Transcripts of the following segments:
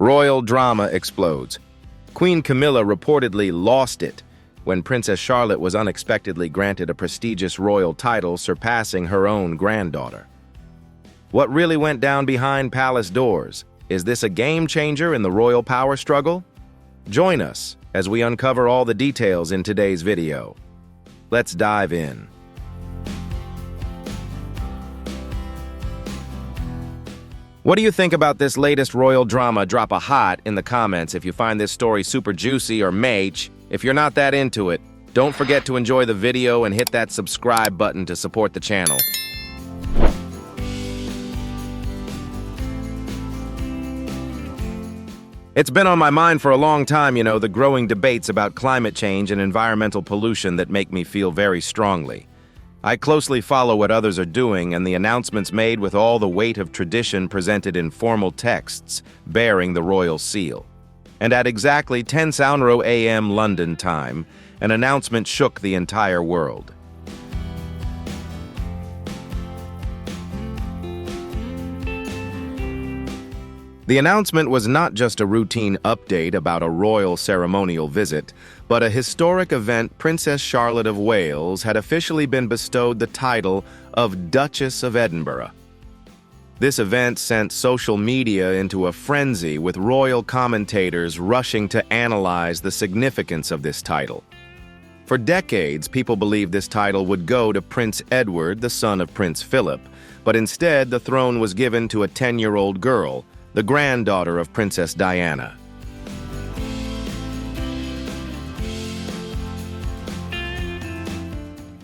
Royal drama explodes. Queen Camilla reportedly lost it when Princess Charlotte was unexpectedly granted a prestigious royal title surpassing her own granddaughter. What really went down behind palace doors? Is this a game changer in the royal power struggle? Join us as we uncover all the details in today's video. Let's dive in. What do you think about this latest royal drama? Drop a hot in the comments if you find this story super juicy or mage. If you're not that into it, don't forget to enjoy the video and hit that subscribe button to support the channel. It's been on my mind for a long time, the growing debates about climate change and environmental pollution that make me feel very strongly. I closely follow what others are doing and the announcements made with all the weight of tradition presented in formal texts bearing the royal seal. And at exactly 10:00 a.m. London time, an announcement shook the entire world. The announcement was not just a routine update about a royal ceremonial visit, but a historic event. Princess Charlotte of Wales had officially been bestowed the title of Duchess of Edinburgh. This event sent social media into a frenzy, with royal commentators rushing to analyze the significance of this title. For decades, people believed this title would go to Prince Edward, the son of Prince Philip, but instead the throne was given to a 10-year-old girl, the granddaughter of Princess Diana.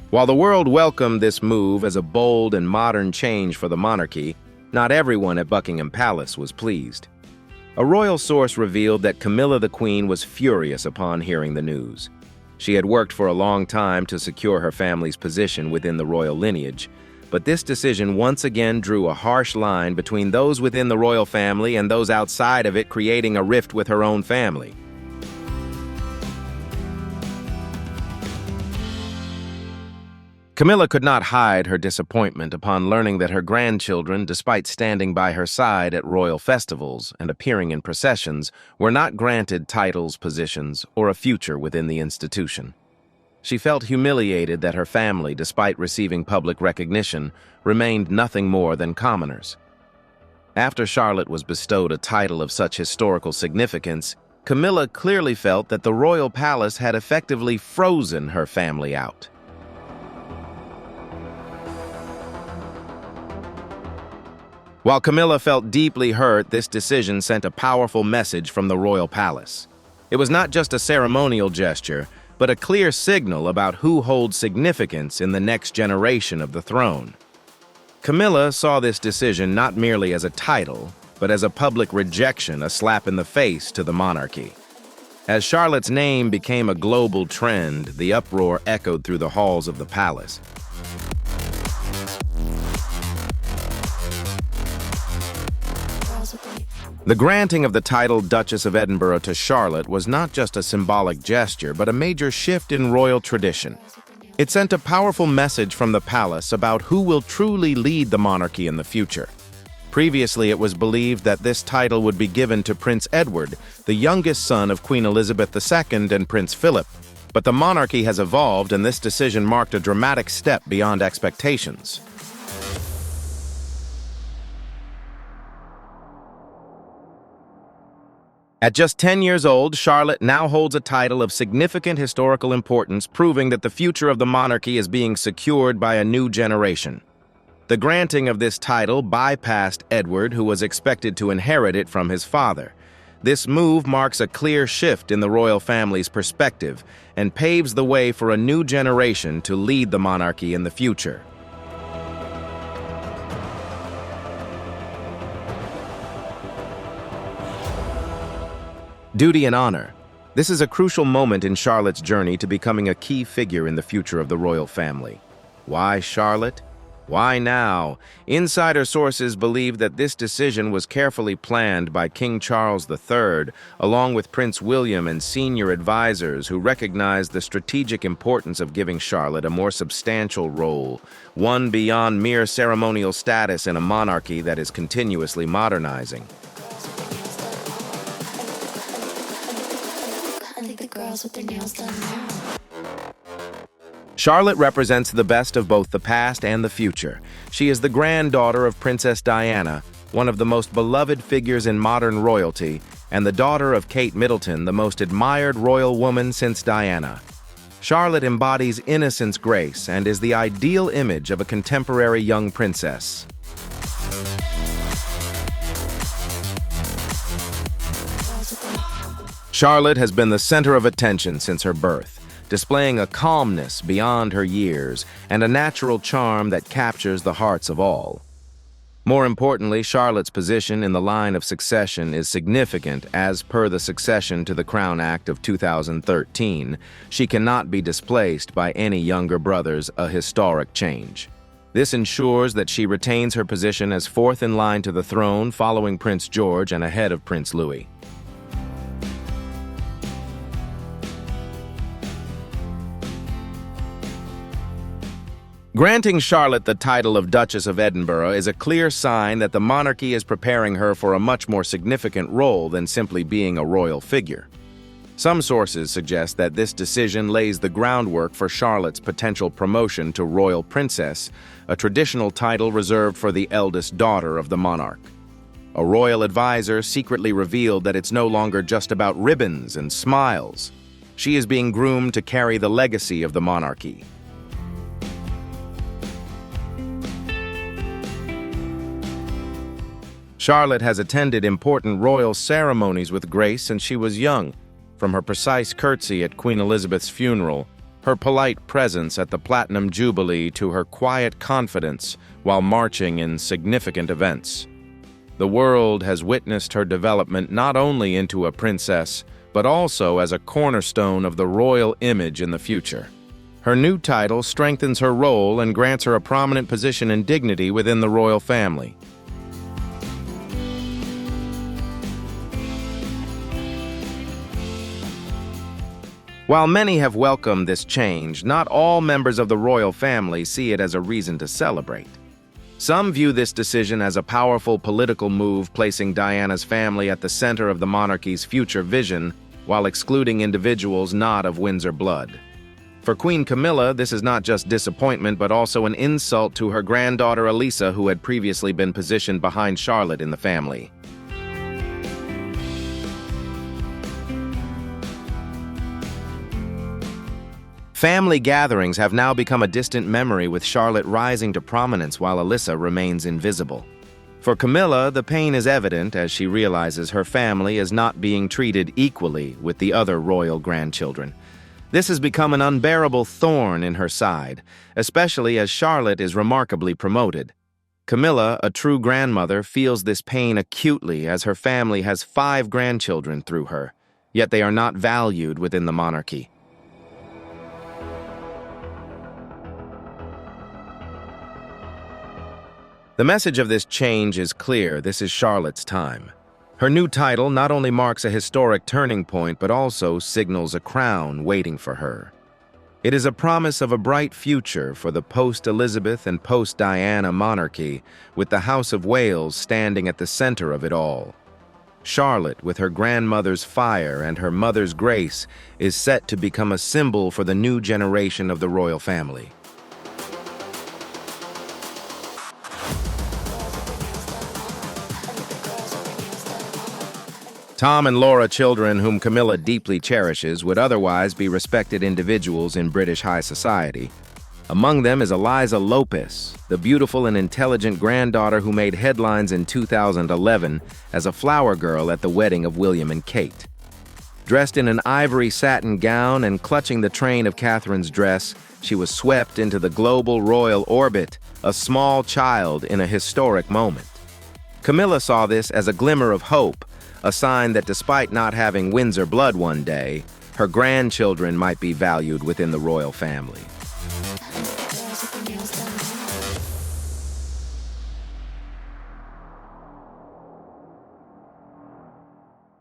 While the world welcomed this move as a bold and modern change for the monarchy, not everyone at Buckingham Palace was pleased. A royal source revealed that Camilla the Queen was furious upon hearing the news. She had worked for a long time to secure her family's position within the royal lineage, but this decision once again drew a harsh line between those within the royal family and those outside of it, creating a rift with her own family. Camilla could not hide her disappointment upon learning that her grandchildren, despite standing by her side at royal festivals and appearing in processions, were not granted titles, positions, or a future within the institution. She felt humiliated that her family, despite receiving public recognition, remained nothing more than commoners. After Charlotte was bestowed a title of such historical significance, Camilla clearly felt that the royal palace had effectively frozen her family out. While Camilla felt deeply hurt, this decision sent a powerful message from the royal palace. It was not just a ceremonial gesture, but a clear signal about who holds significance in the next generation of the throne. Camilla saw this decision not merely as a title, but as a public rejection, a slap in the face to the monarchy. As Charlotte's name became a global trend, the uproar echoed through the halls of the palace. The granting of the title Duchess of Edinburgh to Charlotte was not just a symbolic gesture, but a major shift in royal tradition. It sent a powerful message from the palace about who will truly lead the monarchy in the future. Previously, it was believed that this title would be given to Prince Edward, the youngest son of Queen Elizabeth II and Prince Philip. But the monarchy has evolved, and this decision marked a dramatic step beyond expectations. At just 10 years old, Charlotte now holds a title of significant historical importance, proving that the future of the monarchy is being secured by a new generation. The granting of this title bypassed Edward, who was expected to inherit it from his father. This move marks a clear shift in the royal family's perspective and paves the way for a new generation to lead the monarchy in the future. Duty and honor. This is a crucial moment in Charlotte's journey to becoming a key figure in the future of the royal family. Why Charlotte? Why now? Insider sources believe that this decision was carefully planned by King Charles III, along with Prince William and senior advisors who recognized the strategic importance of giving Charlotte a more substantial role, one beyond mere ceremonial status in a monarchy that is continuously modernizing. girls with their nails done now. Charlotte represents the best of both the past and the future. She is the granddaughter of Princess Diana, one of the most beloved figures in modern royalty, and the daughter of Kate Middleton, the most admired royal woman since Diana. Charlotte embodies innocence, grace, and is the ideal image of a contemporary young princess. Charlotte has been the center of attention since her birth, displaying a calmness beyond her years and a natural charm that captures the hearts of all. More importantly, Charlotte's position in the line of succession is significant. As per the Succession to the Crown Act of 2013, she cannot be displaced by any younger brothers, a historic change. This ensures that she retains her position as fourth in line to the throne following Prince George and ahead of Prince Louis. Granting Charlotte the title of Duchess of Edinburgh is a clear sign that the monarchy is preparing her for a much more significant role than simply being a royal figure. Some sources suggest that this decision lays the groundwork for Charlotte's potential promotion to royal princess, a traditional title reserved for the eldest daughter of the monarch. A royal advisor secretly revealed that it's no longer just about ribbons and smiles. She is being groomed to carry the legacy of the monarchy. Charlotte has attended important royal ceremonies with grace since she was young, from her precise curtsy at Queen Elizabeth's funeral, her polite presence at the Platinum Jubilee, to her quiet confidence while marching in significant events. The world has witnessed her development not only into a princess, but also as a cornerstone of the royal image in the future. Her new title strengthens her role and grants her a prominent position and dignity within the royal family. While many have welcomed this change, not all members of the royal family see it as a reason to celebrate. Some view this decision as a powerful political move, placing Diana's family at the center of the monarchy's future vision, while excluding individuals not of Windsor blood. For Queen Camilla, this is not just disappointment, but also an insult to her granddaughter Elisa, who had previously been positioned behind Charlotte in the family. Family gatherings have now become a distant memory, with Charlotte rising to prominence while Elisa remains invisible. For Camilla, the pain is evident as she realizes her family is not being treated equally with the other royal grandchildren. This has become an unbearable thorn in her side, especially as Charlotte is remarkably promoted. Camilla, a true grandmother, feels this pain acutely as her family has 5 grandchildren through her, yet they are not valued within the monarchy. The message of this change is clear. This is Charlotte's time. Her new title not only marks a historic turning point, but also signals a crown waiting for her. It is a promise of a bright future for the post-Elizabeth and post-Diana monarchy, with the House of Wales standing at the center of it all. Charlotte, with her grandmother's fire and her mother's grace, is set to become a symbol for the new generation of the royal family. Tom and Laura, children whom Camilla deeply cherishes, would otherwise be respected individuals in British high society. Among them is Eliza Lopez, the beautiful and intelligent granddaughter who made headlines in 2011 as a flower girl at the wedding of William and Kate. Dressed in an ivory satin gown and clutching the train of Catherine's dress, she was swept into the global royal orbit, a small child in a historic moment. Camilla saw this as a glimmer of hope, a sign that despite not having Windsor blood one day, her grandchildren might be valued within the royal family.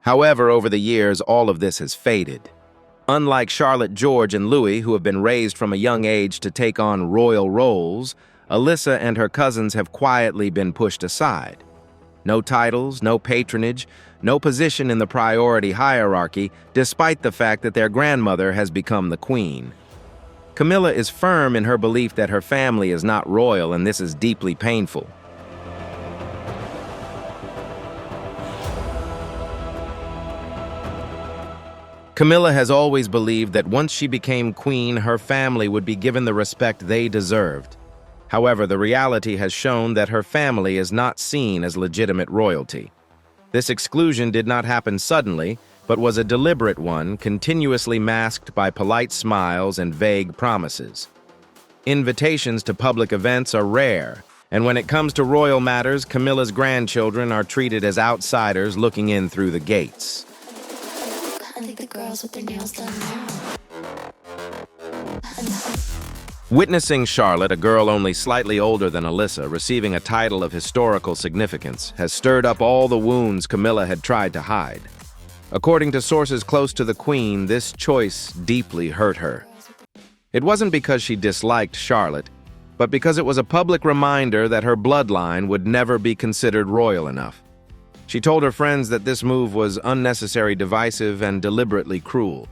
However, over the years, all of this has faded. Unlike Charlotte, George, and Louis, who have been raised from a young age to take on royal roles, Elisa and her cousins have quietly been pushed aside. No titles, no patronage, no position in the priority hierarchy, despite the fact that their grandmother has become the queen. Camilla is firm in her belief that her family is not royal, and this is deeply painful. Camilla has always believed that once she became queen, her family would be given the respect they deserved. However, the reality has shown that her family is not seen as legitimate royalty. This exclusion did not happen suddenly, but was a deliberate one, continuously masked by polite smiles and vague promises. Invitations to public events are rare, and when it comes to royal matters, Camilla's grandchildren are treated as outsiders looking in through the gates. I think the girls with their nails done now. Witnessing Charlotte, a girl only slightly older than Alyssa, receiving a title of historical significance has stirred up all the wounds Camilla had tried to hide. According to sources close to the Queen, this choice deeply hurt her. It wasn't because she disliked Charlotte, but because it was a public reminder that her bloodline would never be considered royal enough. She told her friends that this move was unnecessary, divisive, and deliberately cruel.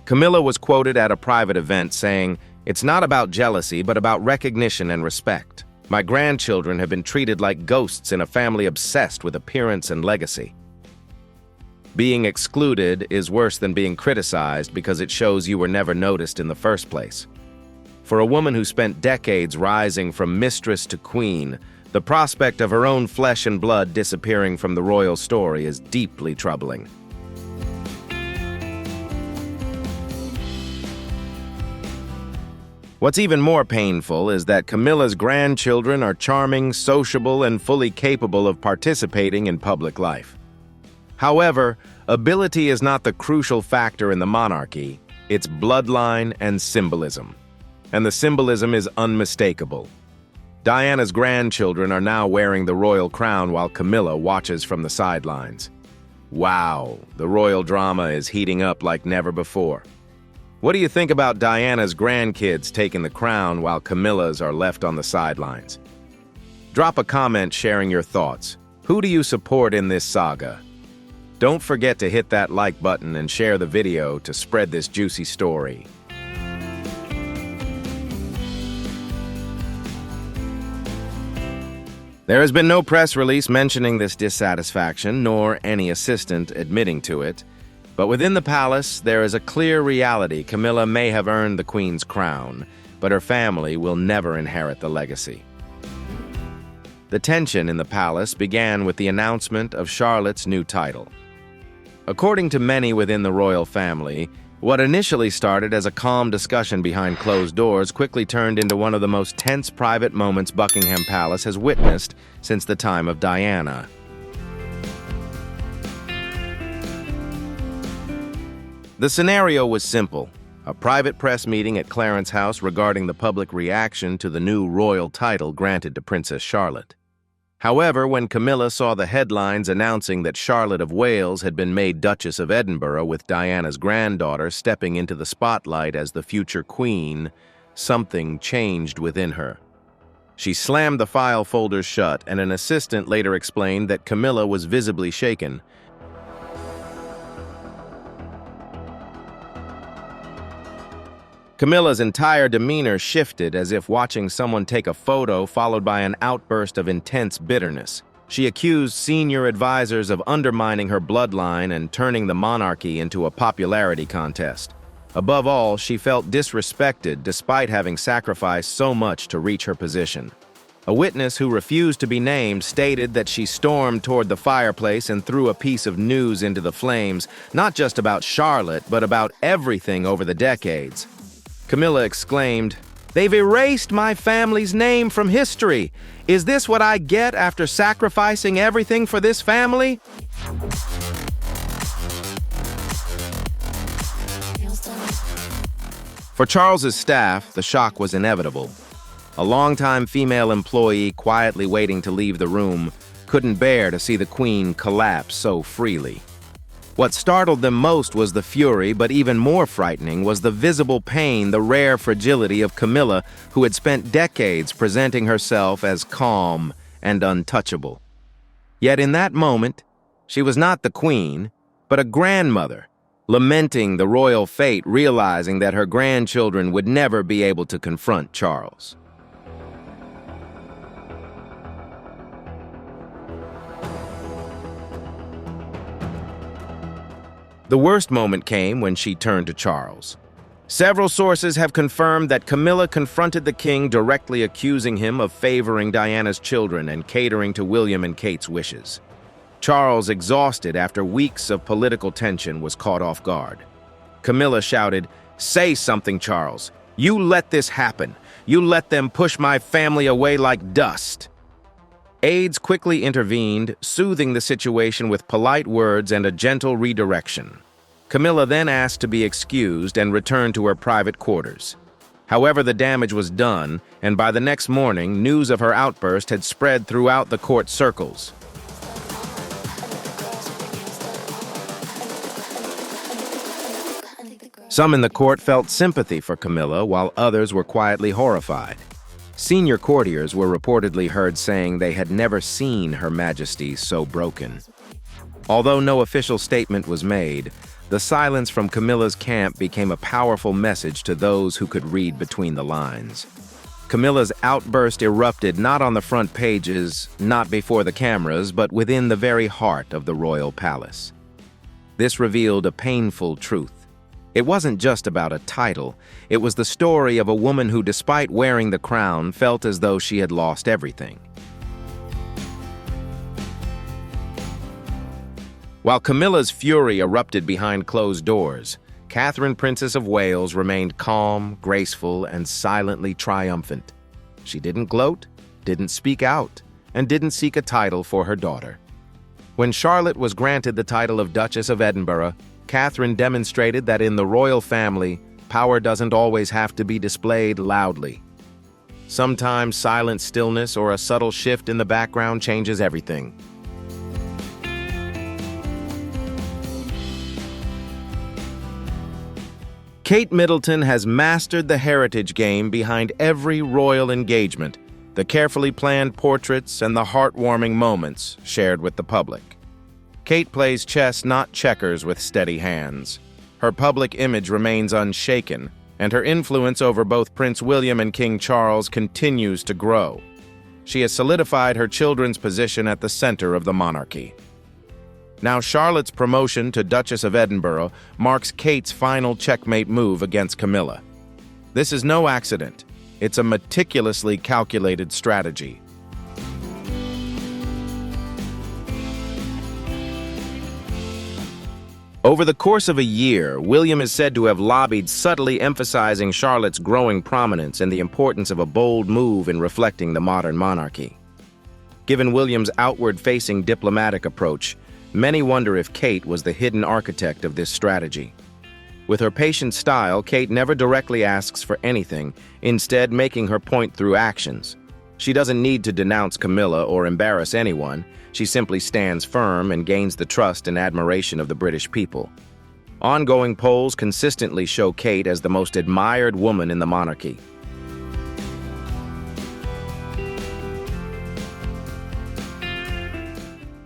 Camilla was quoted at a private event saying, "It's not about jealousy, but about recognition and respect. My grandchildren have been treated like ghosts in a family obsessed with appearance and legacy." Being excluded is worse than being criticized because it shows you were never noticed in the first place. For a woman who spent decades rising from mistress to queen, the prospect of her own flesh and blood disappearing from the royal story is deeply troubling. What's even more painful is that Camilla's grandchildren are charming, sociable, and fully capable of participating in public life. However, ability is not the crucial factor in the monarchy, it's bloodline and symbolism. And the symbolism is unmistakable. Diana's grandchildren are now wearing the royal crown while Camilla watches from the sidelines. Wow, the royal drama is heating up like never before. What do you think about Diana's grandkids taking the crown while Camilla's are left on the sidelines? Drop a comment sharing your thoughts. Who do you support in this saga? Don't forget to hit that like button and share the video to spread this juicy story. There has been no press release mentioning this dissatisfaction, nor any assistant admitting to it. But within the palace, there is a clear reality. Camilla may have earned the Queen's crown, but her family will never inherit the legacy. The tension in the palace began with the announcement of Charlotte's new title. According to many within the royal family, what initially started as a calm discussion behind closed doors quickly turned into one of the most tense private moments Buckingham Palace has witnessed since the time of Diana. The scenario was simple: a private press meeting at Clarence House regarding the public reaction to the new royal title granted to Princess Charlotte. However, when Camilla saw the headlines announcing that Charlotte of Wales had been made Duchess of Edinburgh with Diana's granddaughter stepping into the spotlight as the future queen, something changed within her. She slammed the file folders shut, and an assistant later explained that Camilla was visibly shaken. Camilla's entire demeanor shifted as if watching someone take a photo followed by an outburst of intense bitterness. She accused senior advisors of undermining her bloodline and turning the monarchy into a popularity contest. Above all, she felt disrespected despite having sacrificed so much to reach her position. A witness who refused to be named stated that she stormed toward the fireplace and threw a piece of news into the flames, not just about Charlotte, but about everything over the decades. Camilla exclaimed, "They've erased my family's name from history. Is this what I get after sacrificing everything for this family?" Nails done. For Charles's staff, the shock was inevitable. A longtime female employee quietly waiting to leave the room couldn't bear to see the Queen collapse so freely. What startled them most was the fury, but even more frightening was the visible pain, the rare fragility of Camilla, who had spent decades presenting herself as calm and untouchable. Yet in that moment, she was not the queen, but a grandmother, lamenting the royal fate, realizing that her grandchildren would never be able to confront Charles. The worst moment came when she turned to Charles. Several sources have confirmed that Camilla confronted the king, directly accusing him of favoring Diana's children and catering to William and Kate's wishes. Charles, exhausted after weeks of political tension, was caught off guard. Camilla shouted, "Say something, Charles. You let this happen. You let them push my family away like dust." Aides quickly intervened, soothing the situation with polite words and a gentle redirection. Camilla then asked to be excused and returned to her private quarters. However, the damage was done, and by the next morning, news of her outburst had spread throughout the court circles. Some in the court felt sympathy for Camilla, while others were quietly horrified. Senior courtiers were reportedly heard saying they had never seen Her Majesty so broken. Although no official statement was made, the silence from Camilla's camp became a powerful message to those who could read between the lines. Camilla's outburst erupted not on the front pages, not before the cameras, but within the very heart of the royal palace. This revealed a painful truth. It wasn't just about a title. It was the story of a woman who, despite wearing the crown, felt as though she had lost everything. While Camilla's fury erupted behind closed doors, Catherine, Princess of Wales, remained calm, graceful, and silently triumphant. She didn't gloat, didn't speak out, and didn't seek a title for her daughter. When Charlotte was granted the title of Duchess of Edinburgh, Catherine demonstrated that in the royal family, power doesn't always have to be displayed loudly. Sometimes silent stillness or a subtle shift in the background changes everything. Kate Middleton has mastered the heritage game behind every royal engagement, the carefully planned portraits and the heartwarming moments shared with the public. Kate plays chess, not checkers, with steady hands. Her public image remains unshaken, and her influence over both Prince William and King Charles continues to grow. She has solidified her children's position at the center of the monarchy. Now, Charlotte's promotion to Duchess of Edinburgh marks Kate's final checkmate move against Camilla. This is no accident. It's a meticulously calculated strategy. Over the course of a year, William is said to have lobbied, subtly emphasizing Charlotte's growing prominence and the importance of a bold move in reflecting the modern monarchy. Given William's outward-facing diplomatic approach, many wonder if Kate was the hidden architect of this strategy. With her patient style, Kate never directly asks for anything, instead making her point through actions. She doesn't need to denounce Camilla or embarrass anyone. She simply stands firm and gains the trust and admiration of the British people. Ongoing polls consistently show Kate as the most admired woman in the monarchy.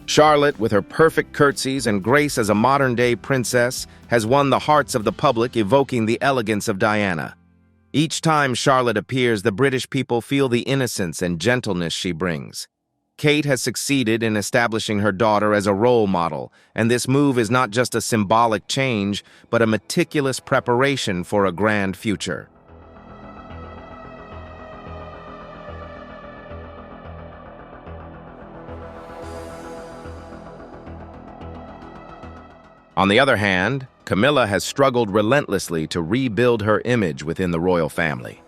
Charlotte, with her perfect curtsies and grace as a modern-day princess, has won the hearts of the public, evoking the elegance of Diana. Each time Charlotte appears, the British people feel the innocence and gentleness she brings. Kate has succeeded in establishing her daughter as a role model, and this move is not just a symbolic change, but a meticulous preparation for a grand future. On the other hand, Camilla has struggled relentlessly to rebuild her image within the royal family.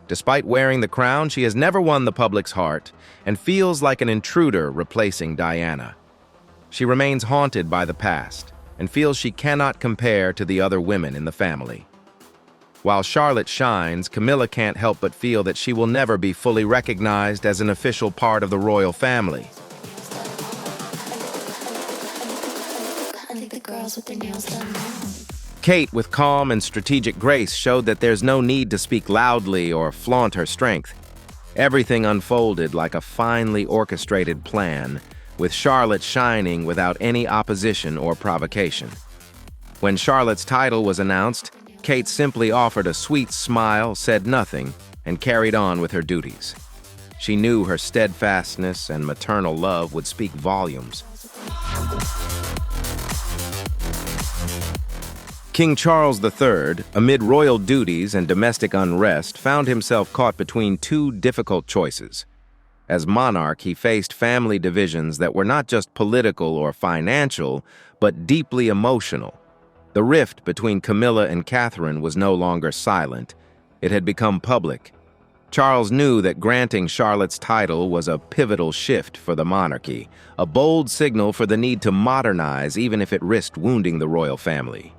Despite wearing the crown, she has never won the public's heart and feels like an intruder replacing Diana. She remains haunted by the past and feels she cannot compare to the other women in the family. While Charlotte shines, Camilla can't help but feel that she will never be fully recognized as an official part of the royal family. the girls with their nails done now. Kate, with calm and strategic grace, showed that there's no need to speak loudly or flaunt her strength. Everything unfolded like a finely orchestrated plan, with Charlotte shining without any opposition or provocation. When Charlotte's title was announced, Kate simply offered a sweet smile, said nothing, and carried on with her duties. She knew her steadfastness and maternal love would speak volumes. King Charles III, amid royal duties and domestic unrest, found himself caught between two difficult choices. As monarch, he faced family divisions that were not just political or financial, but deeply emotional. The rift between Camilla and Catherine was no longer silent. It had become public. Charles knew that granting Charlotte's title was a pivotal shift for the monarchy, a bold signal for the need to modernize even if it risked wounding the royal family.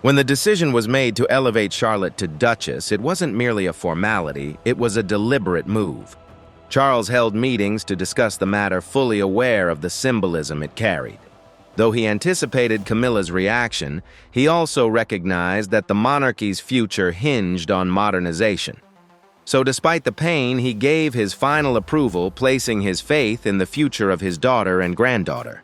When the decision was made to elevate Charlotte to Duchess, it wasn't merely a formality, it was a deliberate move. Charles held meetings to discuss the matter, fully aware of the symbolism it carried. Though he anticipated Camilla's reaction, he also recognized that the monarchy's future hinged on modernization. So despite the pain, he gave his final approval, placing his faith in the future of his daughter and granddaughter.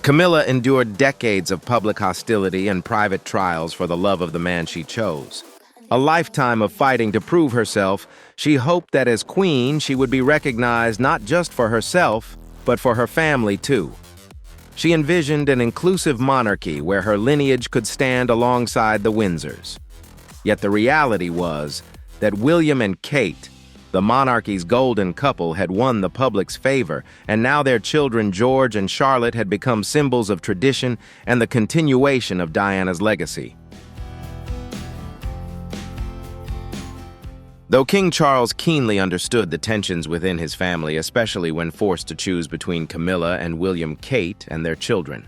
Camilla endured decades of public hostility and private trials for the love of the man she chose. A lifetime of fighting to prove herself, she hoped that as queen she would be recognized not just for herself, but for her family too. She envisioned an inclusive monarchy where her lineage could stand alongside the Windsors. Yet the reality was that William and Kate, the monarchy's golden couple, had won the public's favor, and now their children George and Charlotte had become symbols of tradition and the continuation of Diana's legacy. Though King Charles keenly understood the tensions within his family, especially when forced to choose between Camilla and William Kate and their children.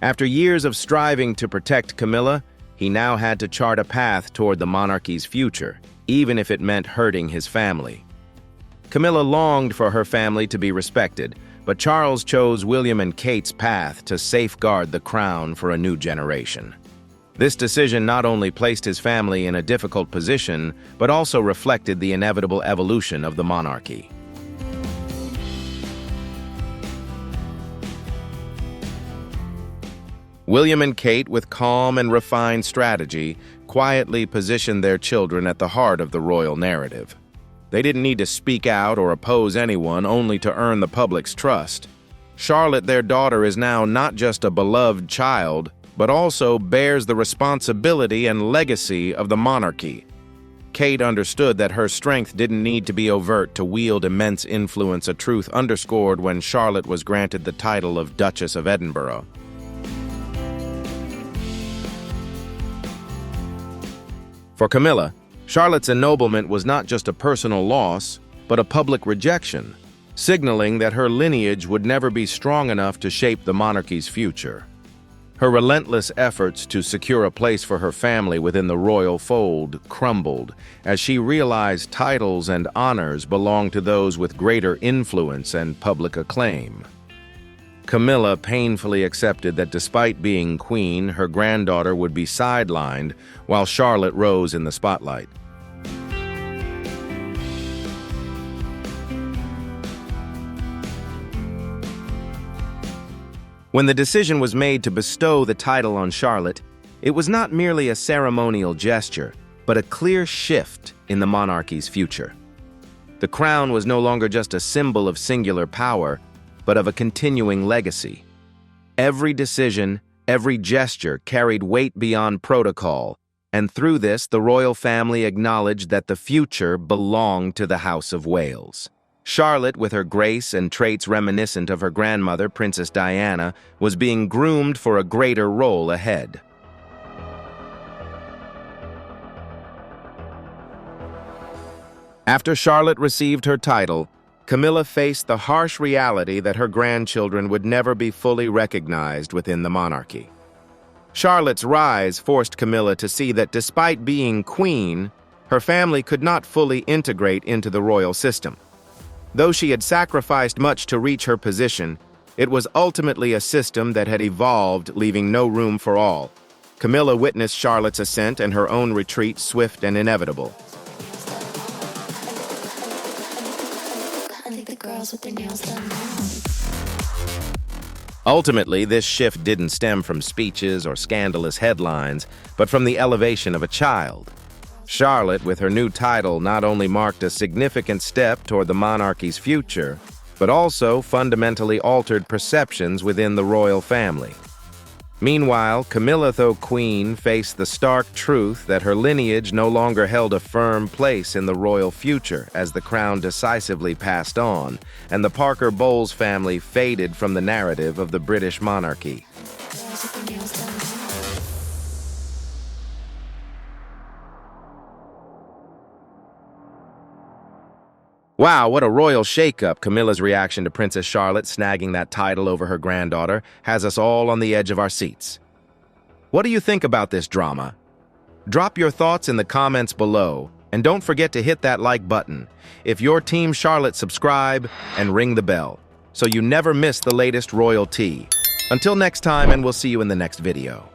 After years of striving to protect Camilla, he now had to chart a path toward the monarchy's future, even if it meant hurting his family. Camilla longed for her family to be respected, but Charles chose William and Kate's path to safeguard the crown for a new generation. This decision not only placed his family in a difficult position, but also reflected the inevitable evolution of the monarchy. William and Kate, with calm and refined strategy, quietly positioned their children at the heart of the royal narrative. They didn't need to speak out or oppose anyone only to earn the public's trust. Charlotte, their daughter, is now not just a beloved child, but also bears the responsibility and legacy of the monarchy. Kate understood that her strength didn't need to be overt to wield immense influence, a truth underscored when Charlotte was granted the title of Duchess of Edinburgh. For Camilla, Charlotte's ennoblement was not just a personal loss, but a public rejection, signaling that her lineage would never be strong enough to shape the monarchy's future. Her relentless efforts to secure a place for her family within the royal fold crumbled as she realized titles and honors belonged to those with greater influence and public acclaim. Camilla painfully accepted that despite being queen, her granddaughter would be sidelined while Charlotte rose in the spotlight. When the decision was made to bestow the title on Charlotte, it was not merely a ceremonial gesture, but a clear shift in the monarchy's future. The crown was no longer just a symbol of singular power, but of a continuing legacy. Every decision, every gesture carried weight beyond protocol, and through this, the royal family acknowledged that the future belonged to the House of Wales. Charlotte, with her grace and traits reminiscent of her grandmother, Princess Diana, was being groomed for a greater role ahead. After Charlotte received her title, Camilla faced the harsh reality that her grandchildren would never be fully recognized within the monarchy. Charlotte's rise forced Camilla to see that despite being queen, her family could not fully integrate into the royal system. Though she had sacrificed much to reach her position, it was ultimately a system that had evolved, leaving no room for all. Camilla witnessed Charlotte's ascent and her own retreat swift and inevitable. I think the girls with their nails done now. Ultimately, this shift didn't stem from speeches or scandalous headlines, but from the elevation of a child. Charlotte, with her new title, not only marked a significant step toward the monarchy's future, but also fundamentally altered perceptions within the royal family. Meanwhile, Camilla, though queen, faced the stark truth that her lineage no longer held a firm place in the royal future as the crown decisively passed on, and the Parker Bowles family faded from the narrative of the British monarchy. Girls with their nails done now. Wow, what a royal shakeup. Camilla's reaction to Princess Charlotte snagging that title over her granddaughter has us all on the edge of our seats. What do you think about this drama? Drop your thoughts in the comments below, and don't forget to hit that like button. If you're Team Charlotte, subscribe and ring the bell so you never miss the latest royal tea. Until next time, and we'll see you in the next video.